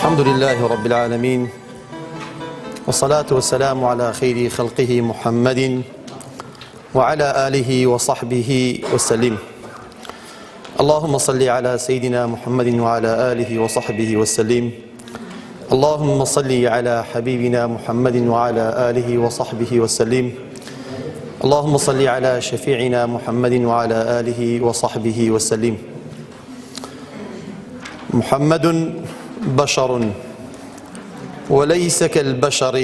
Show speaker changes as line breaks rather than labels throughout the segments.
الحمد لله رب العالمين، والصلاة والسلام على خير خلقه محمد وعلى آله وصحبه وسلم. اللهم صل على سيدنا محمد وعلى آله وصحبه وسلم. اللهم صل على حبيبنا محمد وعلى آله وصحبه وسلم. اللهم صل على شفيعنا محمد وعلى آله وصحبه وسلم. محمد بشر وليس كالبشر،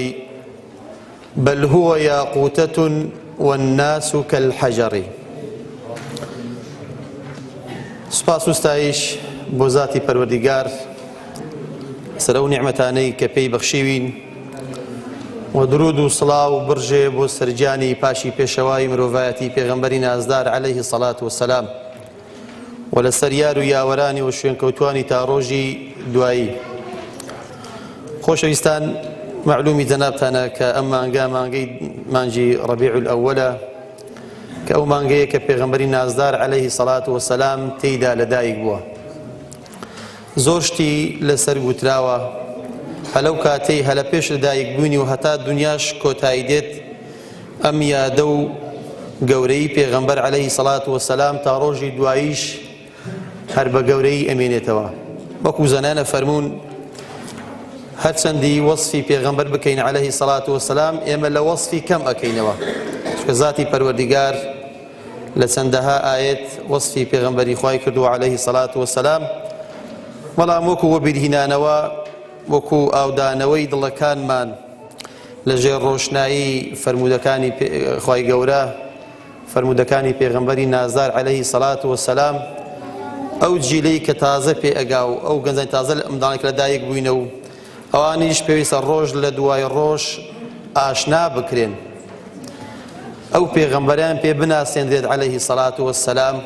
بل هو ياقوتة والناس كالحجر. سپاس و ستایش بۆ ذاتی پەروەردیگار سەرە و نیعمەتانەی کە پێی بەخشیوین، و درود و سڵاو و برژێ بۆ سەرجانی پاشی پێشەوای مرۆڤایەتی پێغەمبەری نازدار عەلەیهی سەڵات وەسەلام و لەسەر یار و یاوەرانی و شوێنکەوتوانی تا ڕۆژی دوایی. خۆشەویستان، معلومی جەنابتانە کە ئەم مانگە مانگەی مانجی ڕەبیع الئەوەلە، کە ئەو مانگەیە کە پێغەمبەری نازدار عەلەیهی سەڵات وەسەلام تێیدا لەدایک بووە. زۆر شتی لەسەر گوتراوە هەلەو کاتەی هەلە پێش لەدایک بوونی و هەتا دنیاش کۆتایی دێت، ئەم یادە و گەورەی پێغەمبەر عەلەیهی سەڵات وەسەلام تا ڕۆژی دواییش هەر بە گەورەی ئەمێنێتەوە. وەکو زەنانە فەرموون هەرچەندی وەصفی پێغەمبەر بکەین عەلەیهی سەڵات وەسەلام، ئێمە لە وەصفی کەم ئەکەینەوە، چونکە ذاتی پەروەردیگار لە چەندەها ئایەت وەصفی پێغەمبەری خوای کردووە عەلەیهی سەڵات وەسەلام. بەڵام وەکو وەبیرهینانەوە، وەکو ئاودانەوەی دڵەکانمان لەژێر ڕۆشنایی فەرمودەکانی خوای گەورە، فەرمودەکانی پێغەمبەری نازدار عەلەیهی سەڵات وەسەلام، ئەو جیلەی کە تازە پێ ئەگا و ئەو گەنجانی تازە لە ئەمدانێک لەدایک بووینە و ئەوانیش پێویستە ڕۆژ لە دوای ڕۆژ ئاشنا بکرێن، ئەو پێغەمبەریان پێ بناسێنرێت عەلەیهی سەڵات وەسەلام،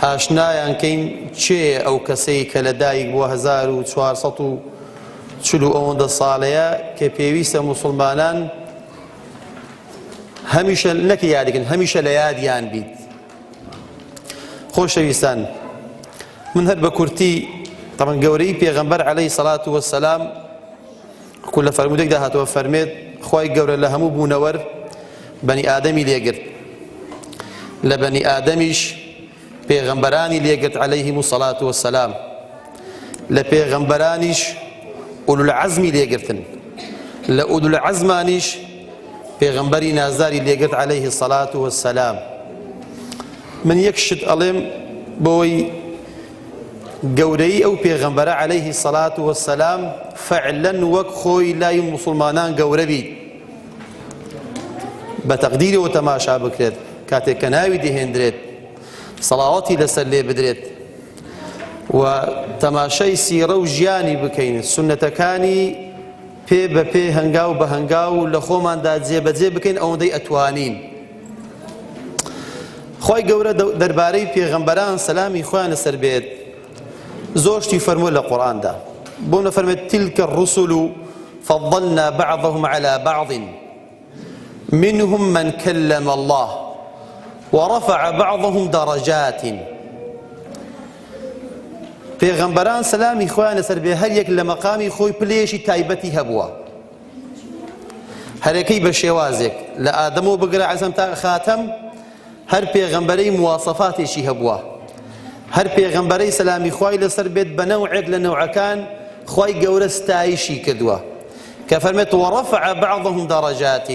ئاشنایان کەین چێ ئەو کەسەی کە لەدایک بووە 1440 ئەوەندە ساڵەیە کە پێویستە موسڵمانان هەمیشە نەکە یادەکەن، هەمیشە لە یادیان بیت. خۆشەویستان، من هەر بە کورتی طبعا گەورەی پێغەمبەر عەلەیهی سەڵات وەسەلام وەکو لە فەرمودێکدا هاتووە فەرمێت خوای گەورە لە هەموو بوونەوەر بەنی ئادەمی لێگرت، لە بەنی ئادەمیش پێغەمبەرانی لێگرت عەلەیهیمو سەڵات وەسەلام، لە پێغەمبەرانیش ئولوولعەزمی لێگرتن، لە ئولوولعەزمانیش پێغەمبەری نازداری لێگرت عەلەیهی سەڵات وەسەلام. من یەک شت ئەڵێم بۆی گەورەی ئەو پێغەمبەرە عەلەیهی سەڵات وەسەلام فەعلەن وەک خۆی لای موسڵمانان گەورە بیت، بە تەقدیرەوە تەماشا بکرێت، کاتێک کە ناوی دەهێندرێت سەڵاوەتی لەسەر لێ بدرێت و تەماشای سیرە و ژیانی بکەین، سونەتەکانی پێ بە پێ هەنگاو بە هەنگاو لە خۆماندا جێبەجێ بکەین ئەوەندەی ئەتوانین. خوای گەورە دەربارەی پێغەمبەران سەلامی خۆیان لەسەر بێت زۆر شتی فەرمووە لە قورئاندا، بۆ نەفەرمێت تیلکە الرسل فەضەلنا بەعضهم عەلا بەعض منهم من كلم الله ورفع بعضهم درجات. پێغەمبەران سەلامی خۆیان لەسەر بێ هەر یەک لە مەقامی خۆی پلێشی تایبەتی هەبووە، هەرەکەی بە شێوازێک لە ئادەمەوە بگرە عەزەم تا خاتەم، هەر پێغەمبەرەی مواسەفاتێکی هەبووە، هەر پێغەمبەرەی سەلامی خوای لەسەر بێت بە نەوعێک لە نەوعەکان خوای گەورە ستایشی کردووە، کە فەرمێت وەڕەفع بعضهم دەرەجات،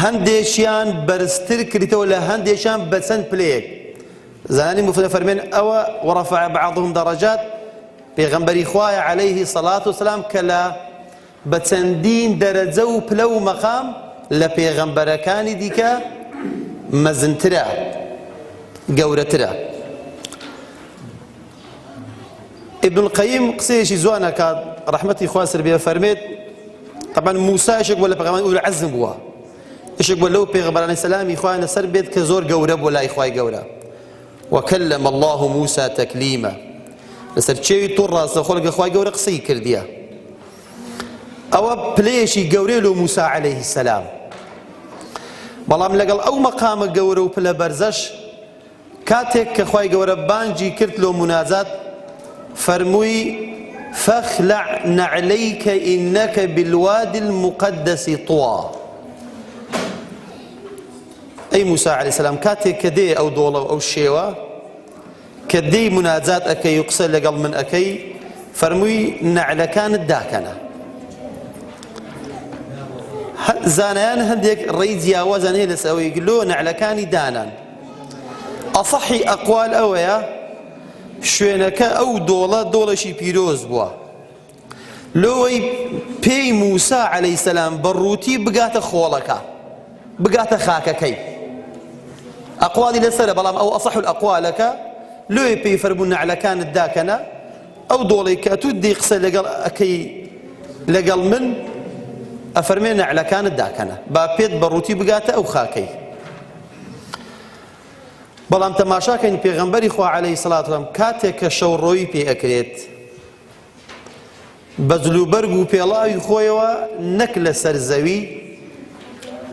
هەندێکیان بەرزتر کردیتەوە لە هەندێکیان بە چەند پلەیەک. زانانی مفسرین فەرمێن ئەوە وەڕەفع بعضهم دەرەجات پێغەمبەری خوایە عەلەیهی سەڵات وەسەلام کە لە بە چەندین دەرەجە و پلە و مەقام لە پێغەمبەرەکانی دیکە مەزنترە، گەورەترە. ئیبن القەییم قسەیەکی جوانە کات ڕەحمەتی خوا سەر بێ فەرمێت طبعا موسا یەکێک بووە لە پێغەمبەرانی ئولوولعەزم بووە، یەکێک بووە لەو پێغەمبەرانی سەلامی خوایان لەسەر بێت کە زۆر گەورە بووە لای خوای گەورە. وكلم الله موسى تكليما، لەسەر چێوی توڕ ڕاستەخۆ لەگەڵ خوای گەورە قسەی کردیە. ئەوە پلەیەکی گەورەی لە موسا عەلەیهی سەلام، بەڵام لەگەڵ ئەو مەقامە گەورە و پلە بەرزەش کاتێک کە خوای گەورە بانگی کرد لۆ مناجات فەرمووی فاخلع نعليك إنك بالوادي المقدس طوى. أي موسى عليه السلام كاتي كدي أو دولة أو الشيوة كدي مناجات أكي يقصر لقل من أكي فرموي نعل كانت داكنة زانيان هنديك ريد ياوزن هي لسوي يقولوا نعل كاني دانا أصحي أقوال أويا شوينك أو دولة شي بيروز بوا لوي بي موسى عليه السلام بروتي بقات خولك بقات خاككي أقوالي لسر بلام أو أصح الأقوال لك لوي بي فرمونا على كانت داكنة أو دولي كاتودي قصة لقل أكي لقل من أفرمينا على كانت داكنة بابيت بروتي بقات أو خاكي بلام تماشا كان بيغنبري خوا عليه الصلاة والسلام كاتك شوروي بي أكريت بزلو برقو بيلاوي خويوا نكل سرزوي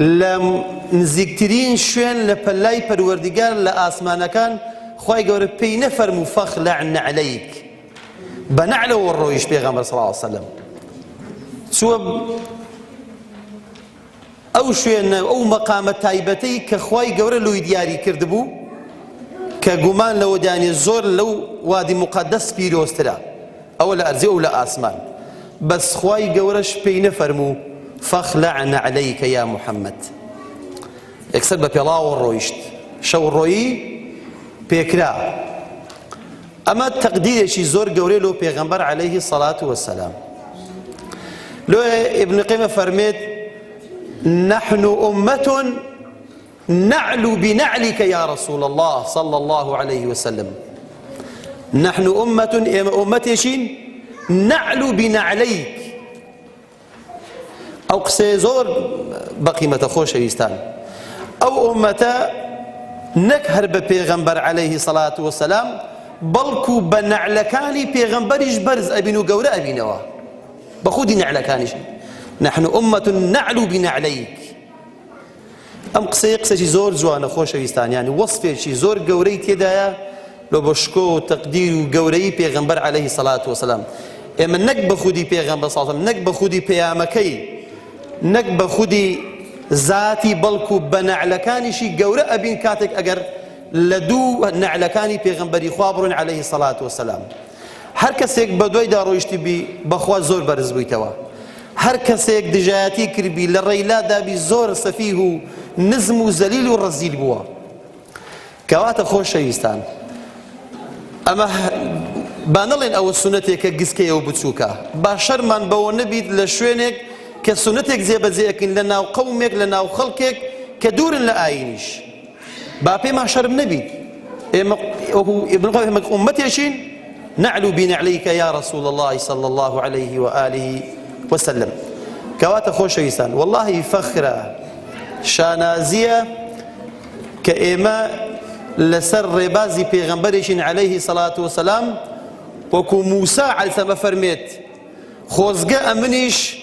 لم نزيكترين شوين لبلاي پروردگار لآسمان كان خواهي قول بي نفر مفخلع نعليك بنعلو والرويش بيغمبر صلى الله عليه وسلم سوى أو شوين أو مقام تايبتي كخواهي قول لو دياري كردبو كقمان لو داني الزور لو وادي مقدس بيروسترا أو لا أرزي أو لا آسمان بس خواهي قولش بي نفرمو فاخلعنا عليك يا محمد يكسر ببيلاو الرويشت شو الروي بيكرا أما التقدير شي زور قولي له بيغمبر عليه الصلاة والسلام لو ابن قيمة فرميت نحن أمة نعلو بنعلك يا رسول الله صلى الله عليه وسلم نحن أمة شين نعلو بنعليك أو قصي زور بقيمة خوش ويستان أو أمتا نكهر ببيغمبر عليه الصلاة والسلام بلكو بنعلكاني بيغمبرش برز أبينو قورة أبينوا بخودي نعلكانيش نحن أمة نعلو بنعليك أم قصي زور جوانا خوش ويستان يعني وصفه شي زور قوري تدايا لو بشكو تقدير قوري بيغمبر عليه الصلاة والسلام إما نك بخودي بيغمبر صلى الله عليه وسلم نك بخودي بيامكي نك بخودي ذاتي بلكو بنعلكانشي قورة أبين كاتك أجر لدو نعلكاني بيغمبري خوابرون عليه الصلاة والسلام هر کسیک بدوی دارویشتی بی بخوا زور برز بیتوا هر کسیک دجاتی کربی لریلا دابی زور سفیه نزم و زلیل و رزیل بوا كوات خوش شيستان أما بانلين أو سنتك جسكي أو بتشوكا بشر من بونبيت لشوينك كسنتك زي بزيكن لنا وقومك لنا وخلقك كدور لآينش بابي ما شر نبي وهو ابن القيم أمتي شين نعلو بنعليك يا رسول الله صلى الله عليه وآله وسلم كوات خوش شيستان والله فخرة شانازية كإما لسر ربازي پیغمبرشين عليه الصلاة والسلام وكو موسى عليه السلام فرميت خوزقا أمنيش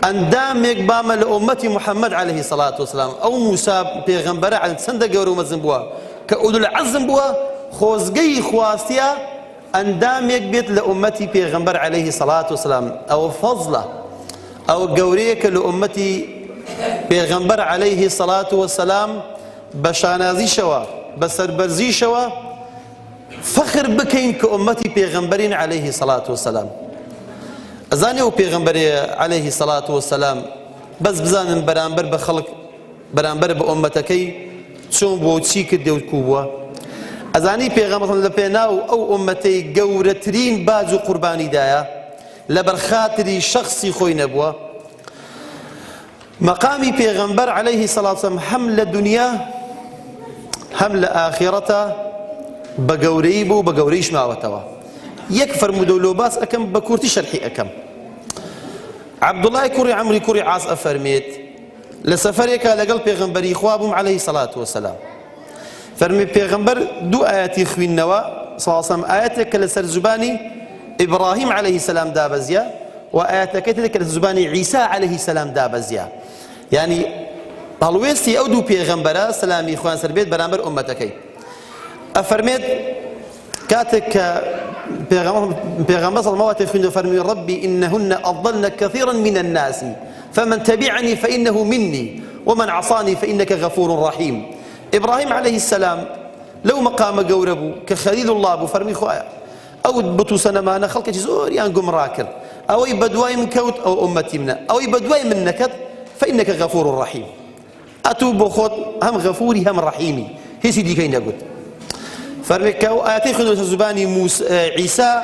أندامك بامل أمتي محمد عليه الصلاة والسلام أو موسى پیغمبر عليه سند قورو مزن بوا كأولو العزم بوا خوزقي خواستيا أندامك بيت لأمتي پیغمبر عليه الصلاة والسلام أو فضله أو قوريك لأمتي پیغمبر عليه الصلاة والسلام بشانازي شوا بسربرزي شوا فخر بكين كأمتي پیغمبرين عليه الصلاة والسلام أزاني وبيغمبري عليه الصلاة والسلام بس بزان برانبر بخلق برانبر بأمتكي شون بوتشي كدي وكوبوا أزاني بيغمبر لبيناو أو أمتي قورترين باجو قرباني دايا لبرخاتري شخصي خوي نبوا مقامي بيغمبر عليه الصلاة والسلام حمل الدنيا حمل آخرته بقوريبو بقوريش معوتوا يكفر مدولو باس أكم بكورتي شرحي أكم عبد الله كوري عمري كوري عاص أفرميت لسفريك لقل بيغمبري خوابهم عليه الصلاة والسلام فرمي بيغمبر دو آياتي خوين نوا صلى الله عليه وسلم آياتك لسر زباني إبراهيم عليه السلام دابزيا وآياتك لسر زباني عيسى عليه السلام دابزيا يعني هلويستي أو دو بيغمبرا سلامي إخوان سربيت برامبر أمتكي أفرميت كاتك پیغمبر صلى الله عليه وسلم فرمي ربي إنهن أضلن كثيرا من الناس فمن تبعني فإنه مني ومن عصاني فإنك غفور رحيم. إبراهيم عليه السلام لو مقام قوربو كخليل الله بو فرمي خوايا أو بطو سنمانا خلق زور يانقم راكر أو يبدواي من كوت أو أمتي منا أو يبدواي من نكت فإنك غفور رحيم. أتوب خود هم غفوري هم رحيمي هي سيدي كين يقول فرمي كاو آياتي خذوا زباني موسى عيسى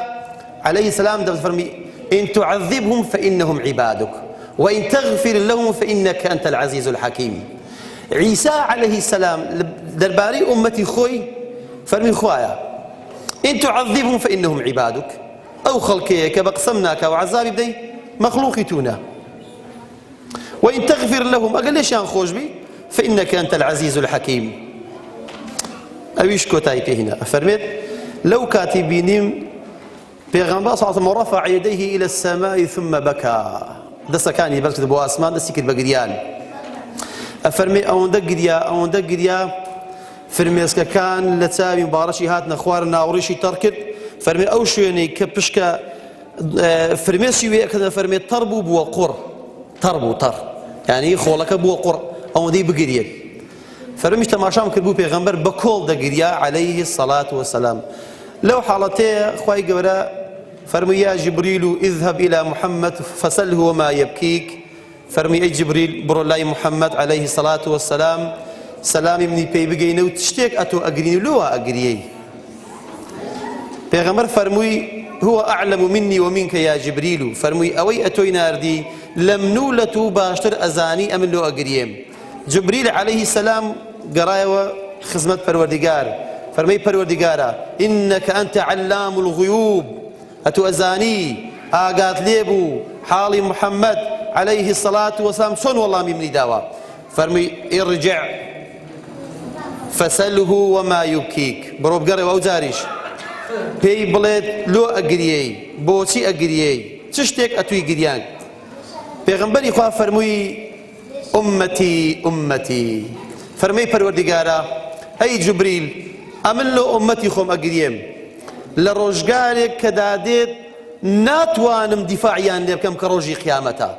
عليه السلام دبت فرمي إن تعذبهم فإنهم عبادك وإن تغفر لهم فإنك أنت العزيز الحكيم. عيسى عليه السلام درباري أمتي خوي فرمي خوايا إن تعذبهم فإنهم عبادك أو خلقك بقسمناك وعذابي بدي مخلوقتنا وإن تغفر لهم أقل ليش خوش بي فإنك أنت العزيز الحكيم. أويش كوتاي هنا فرميت لو كاتبينيم پیغمبر صلى الله عليه وسلم رفع يديه إلى السماء ثم بكى دسا كان يبركت بو أسمان دسي كتب قريان أفرمي أون دقريا فرمي اسكا كان لتساوي مبارشي هات نخوار ناوريشي تركت فرمي أو شويني كبشكا فرمي سيوي كذا فرمي تربو بو قر تربو تر يعني خولك بو قر أو دي بقريان فرميش تماشام كربو پیغمبر بكل دقريا عليه الصلاة والسلام. لو حالتي خواهي قورا فرمي يا جبريل اذهب إلى محمد فسله وما يبكيك فرمي أي جبريل برو الله محمد عليه الصلاة والسلام سلامي مني بي بقينو تشتيك أتو أقريني لوا أقريي پیغمبر فرمي هو أعلم مني ومنك يا جبريل فرمي أوي أتوي ناردي لم نولتو باشتر أزاني أمن لو أقريم. جبريل عليه السلام قراية خزمة پروردگار فرمي پروردگارا إنك أنت علام الغيوب أتو أزاني آقات ليبو حالي محمد عليه الصلاة والسلام صن والله ممني داوا فرمي ارجع فسله وما يبكيك برو بقري وأوزاريش بي بلد لو أقريي بوتي أقريي تشتك أتوي قريان. پیغمبري خواه فرمي أمتي فرمي پروردگارا أي جبريل أمن له أمتي خوم أقريم لروجقارك كداديت ناتوانم دفاعيان لبكم كروجي قيامتا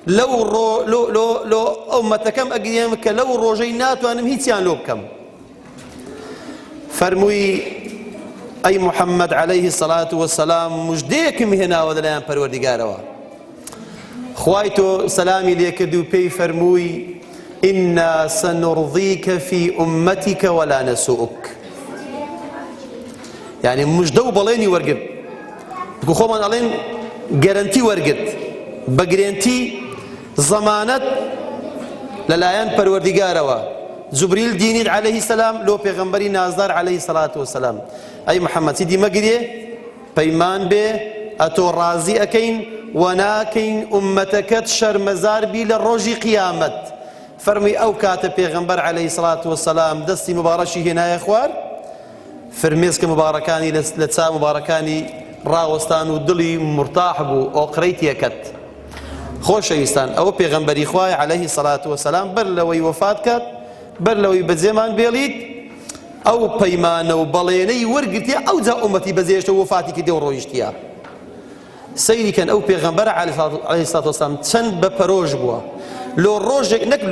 لو أمتكم أقريم كلو روجي ناتوانم هيتيان لبكم فرمي أي محمد عليه الصلاة والسلام مجديكم هنا ودلان پروردگارا خوايتو سلامي ليكدو بي فرموي إنا سنرضيك في أمتك ولا نسوءك يعني مجدو بليني ورقد بكو خوما علين جارنتي ورقد بقرنتي ضمانت للايان پروردگاروا جبريل دينيد عليه السلام لو پیغمبري نازدار عليه الصلاة والسلام أي محمد سيدي مقريه بيمان به أتو رازي أكين وناكين أمتك شرمزار بي للروجي قيامت فرمي أو كاتب پیغمبر عليه الصلاة والسلام دستي مبارشي هنا يا إخوار فرميسك مباركاني لتسا مباركاني راوستان ودلي مرتاح بو أو قريتي يكت خوش يستان أو پیغمبر إخوائي عليه الصلاة والسلام بر لوي وفاتك بر لوي بزمان بيليت أو بيمان وبليني ورقتي أو ذا أمتي بزيشت وفاتك دي ورويشتيا سيدي كان أو پیغمبر عليه الصلاة والسلام چند بپروج بوا لو روج نك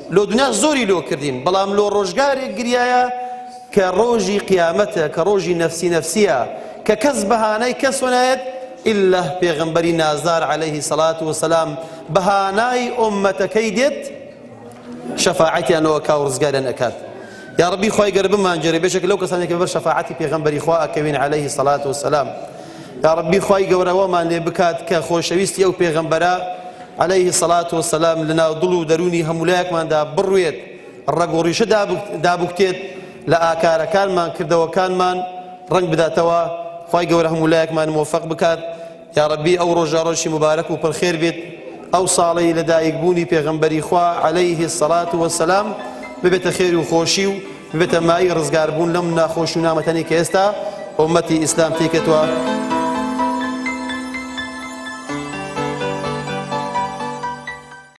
لو دنيا زوري لو كردين بلام لو روجقاري قريايا كروجي قيامته كروجي نفسية ككذبهاني كسونايت إلا پیغمبري نازار عليه الصلاة والسلام بهاناي أمتك كيدت شفاعتي أنا وكاو رزقاري أكاد يا ربي خواهي قرب ما انجري بشكل لو كساني كبر شفاعتي پیغمبري خواه كوين عليه الصلاة والسلام يا ربي خواهي قورا وما نبكات كخوشويستي أو پیغمبرا عليه الصلاة والسلام لنا ضلو دروني همولاك من دا برويت الرقو ريش دابكتيت لآكار كان من كرد وكان من رنگ بداتوا خواهي قورا همولاك من موفق بكات يا ربي أو رجا رشي مبارك وبالخير بيت أو صالي لدائق بوني پیغمبري خواه عليه الصلاة والسلام ببيت خير وخوشي ببيت ماي رزقار بون لمنا خوشونا متاني كيستا أمتي إسلام تيكتوا